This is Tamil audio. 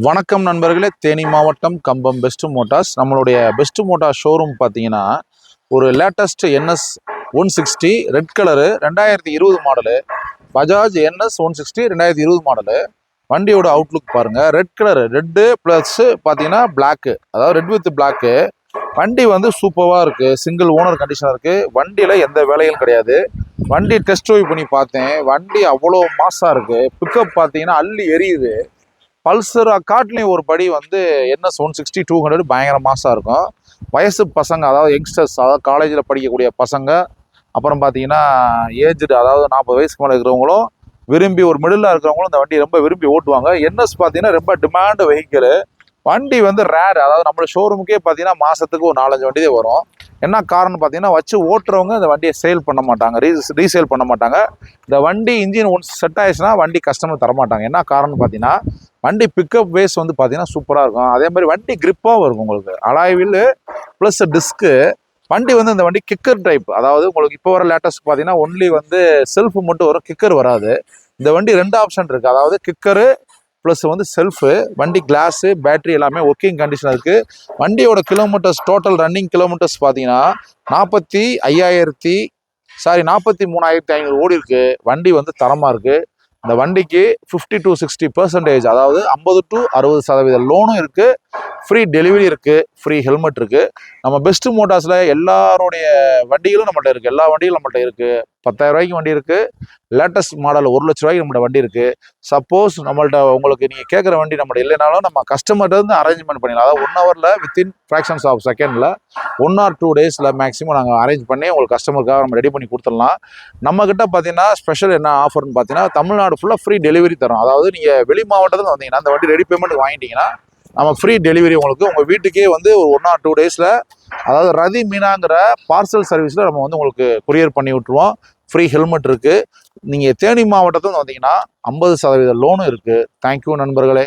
வணக்கம் நண்பர்களே, தேனி மாவட்டம் கம்பம் பெஸ்ட் மோட்டார்ஸ். நம்மளுடைய பெஸ்ட் மோட்டார் ஷோரூம் பார்த்தீங்கன்னா ஒரு latest NS 160 red colour 2020 model. Bajaj NS 160 2020 model. வண்டியோட அவுட்லுக் பாருங்கள். ரெட் கலரு, ரெட்டு ப்ளஸ் பார்த்தீங்கன்னா பிளாக்கு, அதாவது ரெட் வித் பிளாக்கு. வண்டி வந்து சூப்பராக இருக்குது. சிங்கிள் ஓனர் கண்டிஷனாக இருக்குது. வண்டியில் எந்த வேலையும் கிடையாது. வண்டி டெஸ்ட் ட்ரைவ் பண்ணி பார்த்தேன். வண்டி அவ்வளோ மாசாக இருக்குது. பிக்கப் பார்த்தீங்கன்னா அள்ளி எரியுது. பல்சர் காட்லேயும் ஒரு படி வந்து என்எஸ் 160 200 பயங்கர மாசாக இருக்கும். வயசு பசங்க, அதாவது யங்ஸ்டர்ஸ், அதாவது காலேஜில் படிக்கக்கூடிய பசங்க, அப்புறம் பார்த்தீங்கன்னா ஏஜ்டு, அதாவது 40 வயசுக்கு மேலே இருக்கிறவங்களும் விரும்பி, ஒரு மிடில் இருக்கிறவங்களும் இந்த வண்டி ரொம்ப விரும்பி ஓட்டுவாங்க. என்எஸ் பார்த்தீங்கன்னா ரொம்ப டிமாண்டு வெஹிக்கிள். வண்டி வந்து ரேர், அதாவது நம்மளோட ஷோரூமுக்கே பார்த்தீங்கன்னா மாதத்துக்கு ஒரு 4-5 வண்டி தான் வரும். என்ன காரணம் பார்த்தீங்கன்னா, வச்சு ஓட்டுறவங்க இந்த வண்டியை சேல் பண்ண மாட்டாங்க, ரீசேல் பண்ண மாட்டாங்க. இந்த வண்டி இன்ஜின் ஒன்ஸ் செட் ஆயிடுச்சுன்னா வண்டி கஸ்டமர் தரமாட்டாங்க. என்ன காரணம்னு பார்த்தீங்கன்னா, வண்டி பிக்கப் பேஸ் வந்து பார்த்தீங்கன்னா சூப்பராக இருக்கும். அதே மாதிரி வண்டி கிரிப்பாகவும் இருக்கும். உங்களுக்கு அலாய்வில் ப்ளஸ் டிஸ்க்கு. வண்டி வந்து இந்த வண்டி கிக்கர் டைப், அதாவது உங்களுக்கு இப்போ வர லேட்டஸ்ட் பார்த்தீங்கன்னா ஒன்லி வந்து செல்ஃபு மட்டும் வரும், கிக்கர் வராது. இந்த வண்டி 2 ஆப்ஷன் இருக்குது, அதாவது கிக்கரு ப்ளஸ் வந்து செல்ஃபு. வண்டி கிளாஸு, பேட்ரி எல்லாமே ஒர்க்கிங் கண்டிஷன் இருக்குது. வண்டியோட கிலோமீட்டர்ஸ், டோட்டல் ரன்னிங் கிலோமீட்டர்ஸ் பார்த்தீங்கன்னா 43,500 ஓடி இருக்குது. வண்டி வந்து தரமாக இருக்குது. இந்த வண்டிக்கு 50 to 60% அதாவது 50 to 60% லோனும் இருக்குது. ஃப்ரீ டெலிவரி இருக்குது. ஃப்ரீ ஹெல்மெட் இருக்குது. நம்ம பெஸ்ட் மோட்டார்ஸில் எல்லாருடைய வண்டிகளும் நம்மள்ட்ட இருக்குது. எல்லா வண்டிகளும் நம்மள்ட்ட இருக்குது. 10,000 ரூபாய்க்கு வண்டி இருக்குது. லேட்டஸ்ட் மாடல் 1,00,000 ரூபாய்க்கு நம்மள்ட்ட வண்டி இருக்குது. சப்போஸ் நம்மள்ட்ட உங்களுக்கு நீங்கள் கேட்குற வண்டி நம்மள்ட்ட இல்லைனாலும் நம்ம கஸ்டமர்கிட்ட அரேஞ்ச்மெண்ட் பண்ணிடலாம். அதாவது 1 ஹவரில் வித்தின் ஃப்ராக்ஷன்ஸ் ஆஃப் செகண்டில் 1 or 2 டேஸில் மேக்ஸிமம் நாங்கள் அரேஞ்ச் பண்ணி உங்களுக்கு கஸ்டமருக்காக நம்ம ரெடி பண்ணி கொடுத்துடலாம். நம்மக்கிட்ட பார்த்தீங்கன்னா ஸ்பெஷல் என்ன ஆஃபர்னு பார்த்தீங்கன்னா, தமிழ்நாடு ஃபுல்லாக ஃப்ரீ டெலிவரி தரோம். அதாவது நீங்கள் வெளி மாவட்டத்தில் வந்தீங்கன்னா அந்த வண்டி ரெடி பேமெண்ட் வாங்கிட்டீங்கன்னா நம்ம ஃப்ரீ டெலிவரி உங்களுக்கு உங்கள் வீட்டுக்கே வந்து ஒரு 1 or 2 டேஸில், அதாவது ரதி மீனாங்கிற பார்சல் சர்வீஸில் நம்ம வந்து உங்களுக்கு கொரியர் பண்ணி விட்டுருவோம். ஃப்ரீ ஹெல்மெட் இருக்குது. நீங்கள் தேனி மாவட்டத்தில் வந்தீங்கன்னா 50% லோனும் இருக்குது. தேங்க்யூ நண்பர்களே.